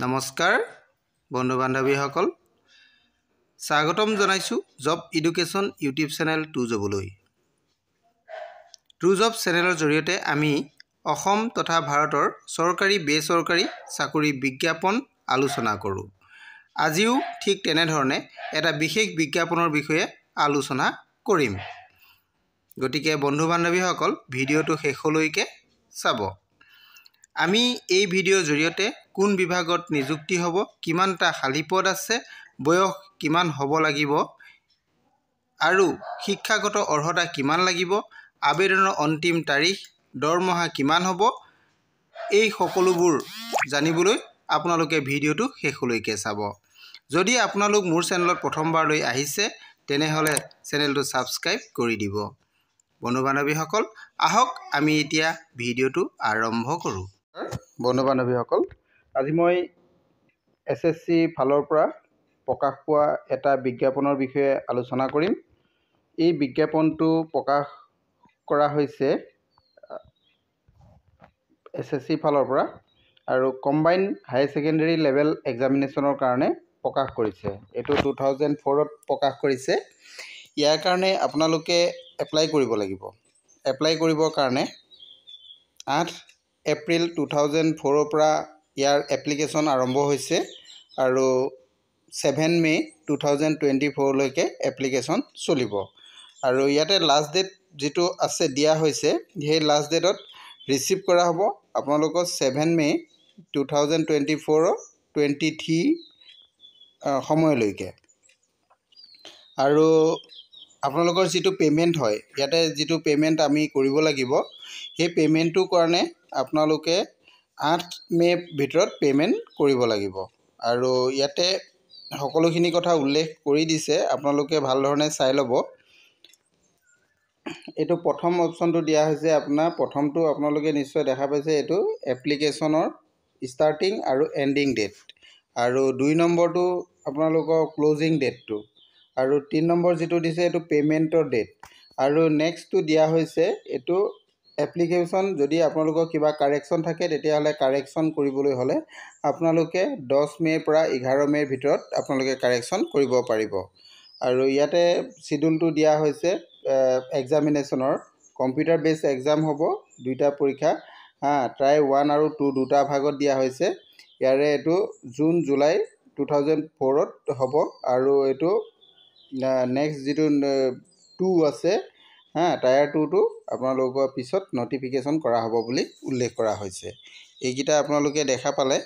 নমস্কাৰ বন্ধু বান্ধৱীসকল স্বাগতম জনাইছো job education YouTube channel to জবলৈ টু জব চেনেলৰ জৰিয়তে আমি অসম তথা ভাৰতৰ চৰকাৰী বেচৰকাৰী চাকৰি বিজ্ঞাপন আলোচনা কৰোঁ। আজিও ঠিক তেনেধৰণে এটা বিশেষ বিজ্ঞাপনৰ বিষয়ে আলোচনা কৰিম। গতিকে বন্ধু বান্ধৱীসকল ভিডিঅ'টো শেষলৈকে চাব। আমি এই ভিডিঅ'ৰ জৰিয়তে কোন বিভাগত নিযুক্তি হ'ব, কিমানটা খালী পদ আছে, বয়স কিমান হ'ব লাগিব আৰু শিক্ষাগত অৰ্হতা কিমান লাগিব, আবেদনৰ অন্তিম তাৰিখ, দৰমহা কিমান হ'ব, এই সকলোবোৰ জানিবলৈ আপোনালোকে ভিডিঅ'টো শেষলৈকে চাব। যদি আপোনালোক মোৰ চেনেলত প্ৰথমবাৰলৈ আহিছে তেনেহ'লে চেনেলটো ছাবস্ক্ৰাইব কৰি দিব। বন্ধু বান্ধৱীসকল আহক আমি এতিয়া ভিডিঅ'টো আৰম্ভ কৰোঁ। বন্ধু বান্ধৱীসকল আজি মই SSC ফালৰ পৰা প্ৰকাশ পোৱা এটা বিজ্ঞাপনৰ বিষয়ে আলোচনা কৰিম। এই বিজ্ঞাপনটো প্ৰকাশ কৰা হৈছে SSC ফালৰ পৰা আৰু কম্বাইন হায়াৰ ছেকেণ্ডেৰী লেভেল এক্সামিনেশ্যনৰ কাৰণে প্ৰকাশ কৰিছে। এইটো 2004ত প্ৰকাশ কৰিছে। ইয়াৰ কাৰণে আপোনালোকে এপ্লাই কৰিব লাগিব। এপ্লাই কৰিবৰ কাৰণে 8 এপ্ৰিল 2004ৰ পৰা ইয়াৰ এপ্লিকেশ্যন আৰম্ভ হৈছে আৰু 7 মে 2024লৈকে এপ্লিকেশ্যন চলিব। আৰু ইয়াতে লাষ্ট ডেট যিটো আছে দিয়া হৈছে সেই লাষ্ট ডেটত ৰিচিভ কৰা হ'ব আপোনালোকৰ 7 মে 2024 23 সময়লৈকে। আৰু আপোনালোকৰ যিটো পে'মেণ্ট হয় ইয়াতে যিটো পে'মেণ্ট আমি কৰিব লাগিব সেই পে'মেণ্টটোৰ কাৰণে আপোনালোকে 8 মে ভিতৰত পে'মেণ্ট কৰিব লাগিব। আৰু ইয়াতে সকলোখিনি কথা উল্লেখ কৰি দিছে, আপোনালোকে ভাল ধৰণে চাই ল'ব। এইটো প্ৰথম অপশ্যনটো দিয়া হৈছে আপোনাৰ প্ৰথমটো আপোনালোকে নিশ্চয় দেখা পাইছে, এইটো এপ্লিকেশ্যনৰ ষ্টাৰ্টিং আৰু এণ্ডিং ডেট, আৰু 2 নম্বৰটো আপোনালোকৰ ক্ল'জিং ডেটটো, আৰু 3 নম্বৰ যিটো দিছে এইটো পে'মেণ্টৰ ডেট, আৰু নেক্সটটো দিয়া হৈছে এইটো এপ্লিকেশ্যন যদি আপোনালোকৰ কিবা কাৰেকশ্যন থাকে তেতিয়াহ'লে কাৰেকশ্যন কৰিবলৈ হ'লে আপোনালোকে 10 মে'ৰ পৰা 11 মে'ৰ ভিতৰত আপোনালোকে কাৰেকশ্যন কৰিব পাৰিব। আৰু ইয়াতে চিডিউলটো দিয়া হৈছে এক্সামিনেশ্যনৰ কম্পিউটাৰ বেছ এক্সাম হ'ব, 2টা পৰীক্ষা ট্ৰাই 1 আৰু 2 দুটা ভাগত দিয়া হৈছে। ইয়াৰে এইটো জুন জুলাই 2004ত হ'ব আৰু এইটো নেক্সট যিটো 2 আছে টায়াৰ 2টো আপোনালোকৰ পিছত নটিফিকেশ্যন কৰা হ'ব বুলি উল্লেখ কৰা হৈছে। এইকেইটা আপোনালোকে দেখা পালে।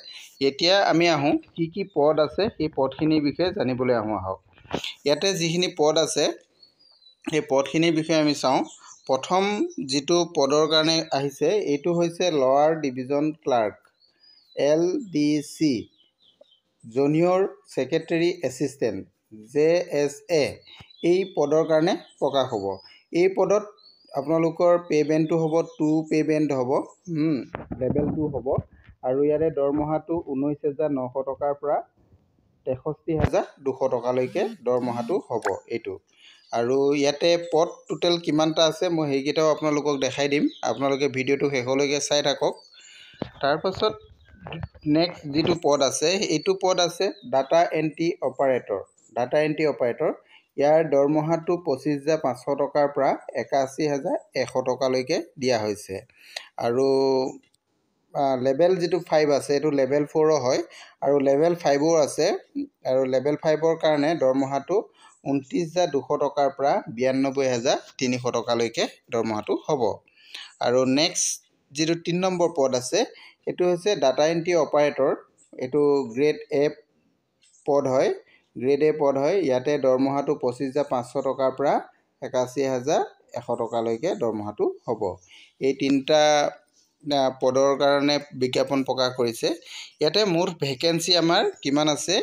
এতিয়া আমি আহোঁ কি কি পদ আছে সেই পদখিনিৰ বিষয়ে জানিবলৈ আহক। ইয়াতে যিখিনি পদ আছে সেই পদখিনিৰ বিষয়ে আমি চাওঁ। প্ৰথম যিটো পদৰ কাৰণে আহিছে এইটো হৈছে lower division clerk LDC junior secretary assistant JSA। এই পদৰ কাৰণে প্ৰকাশ হ'ব। এই পদত আপোনালোকৰ পে'মেণ্টটো হ'ব 2 পে'মেণ্ট হ'ব, লেভেল 2 হ'ব। আৰু ইয়াৰে দৰমহাটো 19,900 টকাৰ পৰা 63,200 টকালৈকে দৰমহাটো হ'ব এইটো। আৰু ইয়াতে পদ টোটেল কিমানটা আছে মই সেইকেইটাও আপোনালোকক দেখাই দিম, আপোনালোকে ভিডিঅ'টো শেষলৈকে চাই থাকক। তাৰপাছত নেক্সট যিটো পদ আছে এইটো পদ আছে data entry operator. Data entry operator ইয়াৰ দৰমহাটো 25,500 টকাৰ পৰা 81,100 টকালৈকে দিয়া হৈছে। আৰু লেভেল যিটো 5 আছে এইটো লেভেল 4 হয় আৰু লেভেল 5ও আছে। আৰু লেভেল 5ৰ কাৰণে দৰমহাটো 29,200 টকাৰ পৰা 92,300 টকালৈকে দৰমহাটো হ'ব। আৰু নেক্সট যিটো 3 নম্বৰ পদ আছে এইটো হৈছে ডাটা এণ্ট্ৰি অপাৰেটৰ। এইটো গ্ৰেড A পদ হয়, গ্ৰেড A পদ হয়। ইয়াতে দৰমহাটো 25,500 টকাৰ পৰা 81,100 টকালৈকে দৰমহাটো হ'ব। এই 3টা পদৰ কাৰণে বিজ্ঞাপন প্ৰকাশ কৰিছে। ইয়াতে মুঠ ভেকেঞ্চি আমাৰ কিমান আছে,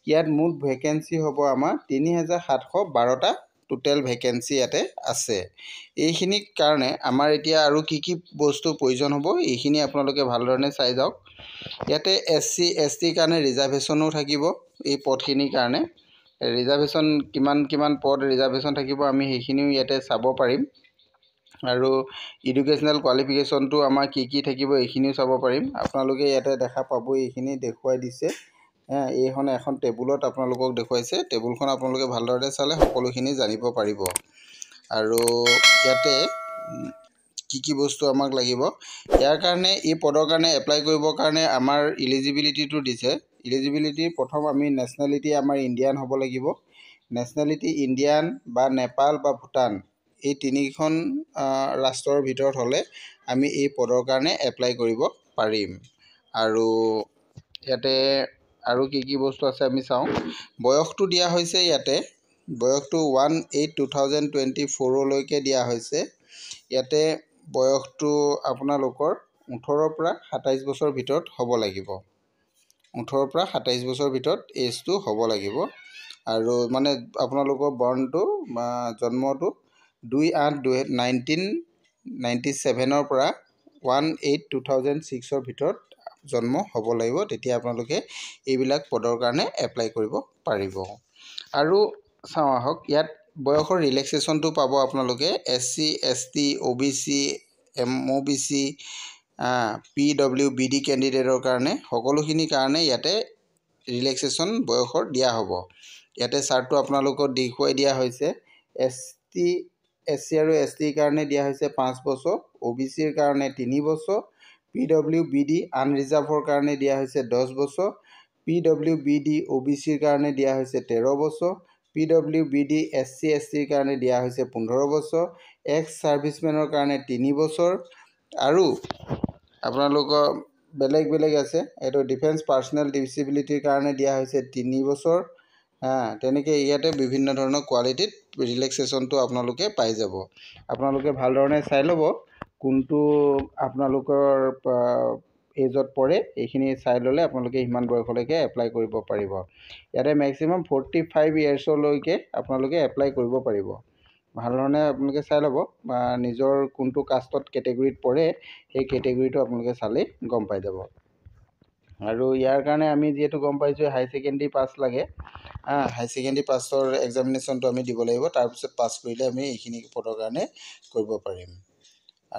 ইয়াত মুঠ ভেকেঞ্চি হ'ব আমাৰ 3,712টা টোটেল ভেকেঞ্চি ইয়াতে আছে। এইখিনিৰ কাৰণে আমাৰ এতিয়া আৰু কি কি বস্তু প্ৰয়োজন হ'ব এইখিনি আপোনালোকে ভালধৰণে চাই যাওক। ইয়াতে SC ST কাৰণে ৰিজাৰ্ভেশ্যনো থাকিব। এই পদখিনিৰ কাৰণে ৰিজাৰ্ভেশ্যন কিমান পদ ৰিজাৰ্ভেশ্যন থাকিব আমি সেইখিনিও ইয়াতে চাব পাৰিম। আৰু এডুকেশ্যনেল কোৱালিফিকেশ্যনটো আমাৰ কি থাকিব এইখিনিও চাব পাৰিম। আপোনালোকে ইয়াতে দেখা পাব, এইখিনি দেখুৱাই দিছে। এইখন এখন টেবুলত আপোনালোকক দেখুৱাইছে। টেবুলখন আপোনালোকে ভালদৰে চালে সকলোখিনি জানিব পাৰিব। আৰু ইয়াতে কি বস্তু আমাক লাগিব, ইয়াৰ কাৰণে এই পদৰ কাৰণে এপ্লাই কৰিবৰ কাৰণে আমাৰ ইলিজিবিলিটিটো দিছে। ইলিজিবিলিটি প্ৰথম আমি নেশ্যনেলিটি আমাৰ ইণ্ডিয়ান হ'ব লাগিব। নেশ্যনেলিটি ইণ্ডিয়ান বা নেপাল বা ভূটান, এই তিনিখন ৰাষ্ট্ৰৰ ভিতৰত হ'লে আমি এই পদৰ কাৰণে এপ্লাই কৰিব পাৰিম। আৰু ইয়াতে আৰু কি বস্তু আছে আমি চাওঁ। বয়সটো দিয়া হৈছে ইয়াতে, বয়সটো 1/8/2024 দিয়া হৈছে। ইয়াতে বয়সটো আপোনালোকৰ 18 পৰা 27 বছৰ ভিতৰত হ'ব লাগিব। 18 পৰা 27 বছৰ ভিতৰত এজটো হ'ব লাগিব। আৰু মানে আপোনালোকৰ বৰ্ণটো জন্মটো 2/8/1997 পৰা 1/8/2006 ভিতৰত জন্ম হ'ব লাগিব। তেতিয়া আপোনালোকে এইবিলাক পদৰ কাৰণে এপ্লাই কৰিব পাৰিব। আৰু চাওঁ আহক, ইয়াত বয়সৰ ৰিলেক্সেশ্যনটো পাব আপোনালোকে SC ST OBC MOBC PWBD কেণ্ডিডেটৰ কাৰণে সকলোখিনিৰ কাৰণে ইয়াতে ৰিলেক্সেশ্যন বয়সৰ দিয়া হ'ব। ইয়াতে চাৰ্টটো আপোনালোকক দেখুৱাই দিয়া হৈছে। SC আৰু STৰ কাৰণে দিয়া হৈছে 5 বছৰ, OBCৰ কাৰণে 3 বছৰ, PWBD আনৰিজাৰ্ভৰ কাৰণে দিয়া হৈছে 10 বছৰ, PWBD OBCৰ কাৰণে দিয়া হৈছে 13 বছৰ, PWBD SC STৰ কাৰণে দিয়া হৈছে 15 বছৰ, এক্স ছাৰ্ভিচমেনৰ কাৰণে 3 বছৰ, আৰু আপোনালোকৰ বেলেগ আছে। এইটো ডিফেন্স পাৰ্চনেল ডিচেবিলিটিৰ কাৰণে দিয়া হৈছে 3 বছৰ। তেনেকৈ ইয়াতে বিভিন্ন ধৰণৰ কোৱালিটিত ৰিলেক্সেশ্যনটো আপোনালোকে পাই যাব। আপোনালোকে ভালধৰণে চাই ল'ব কোনটো আপোনালোকৰ এজত পৰে। এইখিনি চাই ল'লে আপোনালোকে সিমান বয়সলৈকে এপ্লাই কৰিব পাৰিব। ইয়াতে মেক্সিমাম 45 ইয়াৰ্ছলৈকে আপোনালোকে এপ্লাই কৰিব পাৰিব। ভালধৰণে আপোনালোকে চাই ল'ব, নিজৰ কোনটো কাষ্টত কেটেগৰীত পৰে সেই কেটেগৰীটো আপোনালোকে চালেই গম পাই যাব। আৰু ইয়াৰ কাৰণে আমি যিহেতু গম পাইছোঁ হাই ছেকেণ্ডেৰী পাছ লাগে। হাই ছেকেণ্ডেৰী পাছৰ এক্সামিনেশ্যনটো আমি দিব লাগিব। তাৰপিছত পাছ কৰিলে আমি এইখিনি পদৰ কাৰণে কৰিব পাৰিম।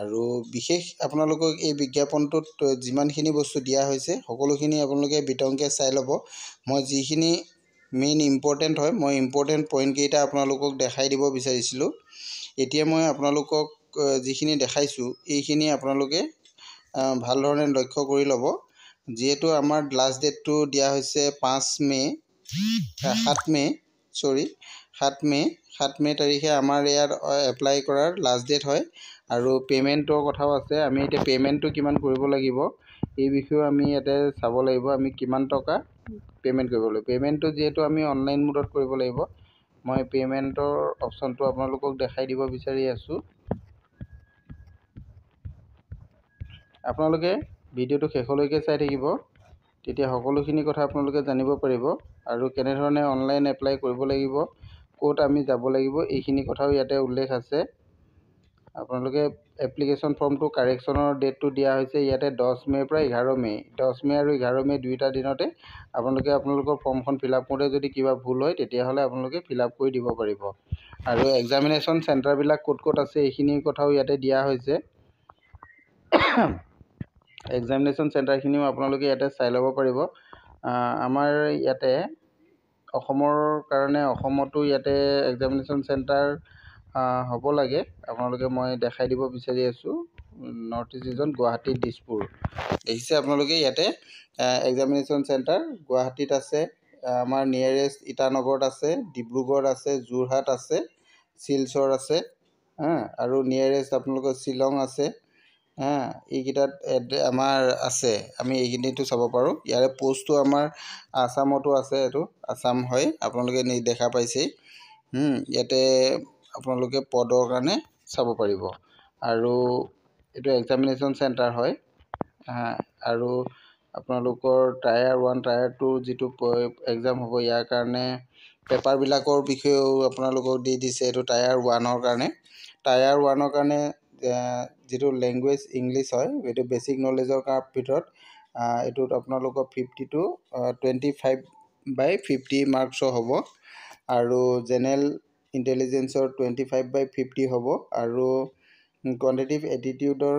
আৰু বিশেষ আপোনালোকক এই বিজ্ঞাপনটোত যিমানখিনি বস্তু দিয়া হৈছে সকলোখিনি আপোনালোকে বিতংকৈ চাই ল'ব। মই যিখিনি মেইন ইম্পৰ্টেণ্ট হয়, মই ইম্পৰ্টেণ্ট পইণ্টকেইটা আপোনালোকক দেখাই দিব বিচাৰিছিলোঁ। এতিয়া মই আপোনালোকক যিখিনি দেখাইছোঁ এইখিনি আপোনালোকে ভালধৰণে লক্ষ্য কৰি ল'ব। যিহেতু আমাৰ লাষ্ট ডেটটো দিয়া হৈছে 7 মে' তাৰিখে আমাৰ ইয়াত এপ্লাই কৰাৰ লাষ্ট ডেট হয়। আৰু পে'মেণ্টৰ কথাও আছে। আমি এতিয়া পে'মেণ্টটো কিমান কৰিব লাগিব এই বিষয়েও আমি ইয়াতে চাব লাগিব। আমি কিমান টকা পে'মেণ্ট কৰিব লাগিব। পে'মেণ্টটো যিহেতু আমি অনলাইন মোডত কৰিব লাগিব, মই পে'মেণ্টৰ অপশ্যনটো আপোনালোকক দেখাই দিব বিচাৰি আছোঁ। আপোনালোকে ভিডিঅ'টো শেষলৈকে চাই থাকিব, তেতিয়া সকলোখিনি কথা আপোনালোকে জানিব পাৰিব। আৰু কেনেধৰণে অনলাইন এপ্লাই কৰিব লাগিব, ক'ত আমি যাব লাগিব, এইখিনি কথাও ইয়াতে উল্লেখ আছে। আপোনালোকে এপ্লিকেশ্যন ফৰ্মটো কাৰেকশ্যনৰ ডেটটো দিয়া হৈছে ইয়াতে 10 মে'ৰ পৰা 11 মে'। 10 মে' আৰু 11 মে' দুয়োটা দিনতে আপোনালোকৰ ফৰ্মখন ফিল আপ কৰোঁতে যদি কিবা ভুল হয় তেতিয়াহ'লে আপোনালোকে ফিল আপ কৰি দিব পাৰিব। আৰু এক্সামিনেশ্যন চেণ্টাৰবিলাক ক'ত আছে এইখিনিৰ কথাও ইয়াতে দিয়া হৈছে। এক্সামিনেশ্যন চেণ্টাৰখিনিও আপোনালোকে ইয়াতে চাই ল'ব পাৰিব। আমাৰ ইয়াতে অসমৰ কাৰণে অসমতো ইয়াতে এক্সামিনেশ্যন চেণ্টাৰ হ'ব লাগে। আপোনালোকে মই দেখাই দিব বিচাৰি আছোঁ। North east region Guwahati Dispur দেখিছে আপোনালোকে। ইয়াতে এক্সামিনেশ্যন চেণ্টাৰ গুৱাহাটীত আছে, আমাৰ নিয়েৰেষ্ট ইটানগৰত আছে, ডিব্ৰুগড়ত আছে, যোৰহাট আছে, শিলচৰ আছে, আৰু নিয়েৰেষ্ট আপোনালোকৰ শ্বিলং আছে। এইকেইটাত আমাৰ আছে। আমি এইখিনিতো চাব পাৰোঁ। ইয়াৰে পোষ্টটো আমাৰ আছামতো আছে। এইটো আছাম হয়, আপোনালোকে দেখা পাইছেই। ইয়াতে আপোনালোকে পদৰ কাৰণে চাব পাৰিব। আৰু এইটো এক্সামিনেশ্যন চেণ্টাৰ হয়। আৰু আপোনালোকৰ টায়াৰ 1 টায়াৰ 2 যিটো এক্সাম হ'ব ইয়াৰ কাৰণে পেপাৰবিলাকৰ বিষয়েও আপোনালোকক দি দিছে। এইটো টায়াৰ 1ৰ কাৰণে। টায়াৰ 1ৰ কাৰণে যিটো লেংগুৱেজ ইংলিছ হয়, এইটো বেছিক নলেজৰ ভিতৰত এইটোত আপোনালোকৰ 25/50 মাৰ্কছৰ হ'ব। আৰু জেনেৰেল ইণ্টেলিজেঞ্চৰ 25/50 হ'ব। আৰু কোৱান্টিটিভ এটিটিউডৰ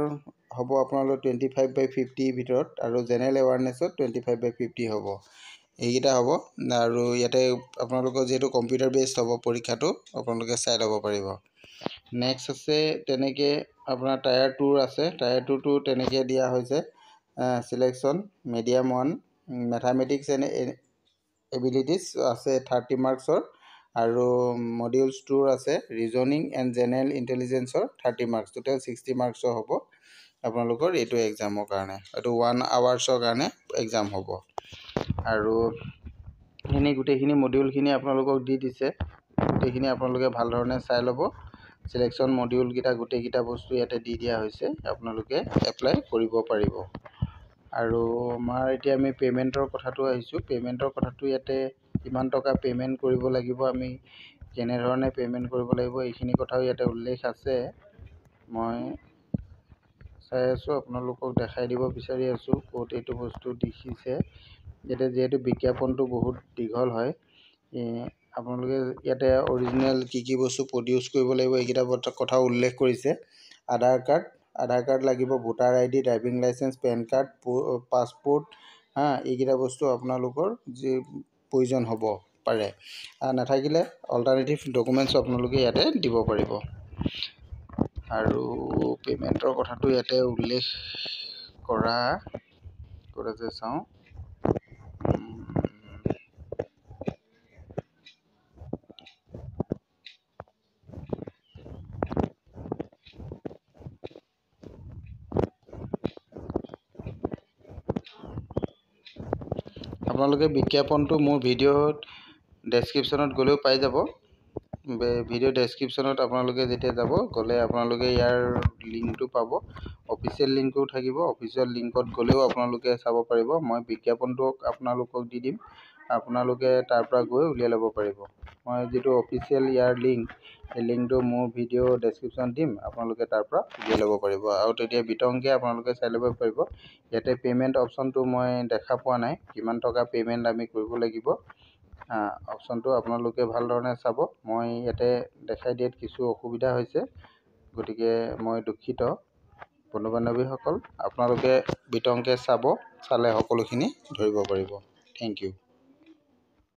হ'ব আপোনালোকৰ 25/50 ভিতৰত, আৰু জেনেৰেল এৱাৰনেছত 25/50 হ'ব। এইকেইটা হ'ব। আৰু ইয়াতে আপোনালোকৰ যিহেতু কম্পিউটাৰ বেছড হ'ব পৰীক্ষাটো, আপোনালোকে চাই ল'ব পাৰিব। নেক্সট আছে তেনেকৈ আপোনাৰ টায়াৰ 2 আছে। টায়াৰ 2টো তেনেকৈ দিয়া হৈছে selection medium 1, mathematics and abilities আছে 30 মাৰ্কছৰ, আৰু মডিউলছ 2 আছে ৰিজনিং এণ্ড জেনেৰেল ইণ্টেলিজেঞ্চৰ 30 মাৰ্কছ, টোটেল 60 মাৰ্কছৰ হ'ব আপোনালোকৰ এইটো এক্সামৰ কাৰণে। এইটো 1 আৱাৰ্ছৰ কাৰণে এক্সাম হ'ব। আৰু গোটেইখিনি মডিউলখিনি আপোনালোকক দি দিছে, গোটেইখিনি আপোনালোকে ভাল ধৰণে চাই ল'ব। চিলেকশ্যন মডিউলকেইটা গোটেইকেইটা বস্তু ইয়াতে দি দিয়া হৈছে, আপোনালোকে এপ্লাই কৰিব পাৰিব। আৰু আমাৰ এতিয়া আমি পে'মেণ্টৰ কথাটো আহিছোঁ। পে'মেণ্টৰ কথাটো ইয়াতে কিমান টকা পে'মেণ্ট কৰিব লাগিব, আমি কেনেধৰণে পে'মেণ্ট কৰিব লাগিব, এইখিনি কথাও ইয়াতে উল্লেখ আছে। মই চাই আছোঁ, আপোনালোকক দেখাই দিব বিচাৰি আছোঁ ক'ত এইটো বস্তু দেখিছে। ইয়াতে যিহেতু বিজ্ঞাপনটো বহুত দীঘল হয়, আপোনালোকে ইয়াতে অৰিজিনেল কি বস্তু প্ৰডিউচ কৰিব লাগিব এইকেইটা কথা উল্লেখ কৰিছে। আধাৰ কাৰ্ড লাগিব, voter ID, driving licence, PAN card, passport, এইকেইটা বস্তু আপোনালোকৰ যি প্ৰয়োজন হ'ব পাৰে। নাথাকিলে অল্টাৰনেটিভ ডকুমেণ্টছ আপোনালোকে ইয়াতে দিব পাৰিব। আৰু পে'মেণ্টৰ কথাটো ইয়াতে উল্লেখ কৰা ক'ত আছে চাওঁ। আপোনালোকে বিজ্ঞাপনটো মোৰ ভিডিঅ'ত ডেছক্ৰিপশ্যনত গ'লেও পাই যাব। ভিডিঅ' ডেছক্ৰিপশ্যনত আপোনালোকে যেতিয়া যাব, গ'লে আপোনালোকে ইয়াৰ লিংকটো পাব। অফিচিয়েল লিংকো থাকিব, অফিচিয়েল লিংকত গ'লেও আপোনালোকে চাব পাৰিব। মই বিজ্ঞাপনটো আপোনালোকক দি দিম, আপোনালোকে তাৰ পৰা গৈ উলিয়াই ল'ব পাৰিব। মই যিটো অফিচিয়েল ইয়াৰ লিংক, সেই লিংকটো মোৰ ভিডিঅ' ডেছক্ৰিপশ্যনত দিম, আপোনালোকে তাৰ পৰা উলিয়াই ল'ব পাৰিব। আৰু তেতিয়া বিতংকৈ আপোনালোকে চাই ল'ব পাৰিব। ইয়াতে পে'মেণ্ট অপশ্যনটো মই দেখা পোৱা নাই, কিমান টকা পে'মেণ্ট আমি কৰিব লাগিব। অপশ্যনটো আপোনালোকে ভাল ধৰণে চাব। মই ইয়াতে দেখাই দিয়াত কিছু অসুবিধা হৈছে, গতিকে মই দুখিত। বন্ধু বান্ধৱীসকল, আপোনালোকে বিতংকৈ চালে সকলোখিনি ধৰিব পাৰিব। Thank U.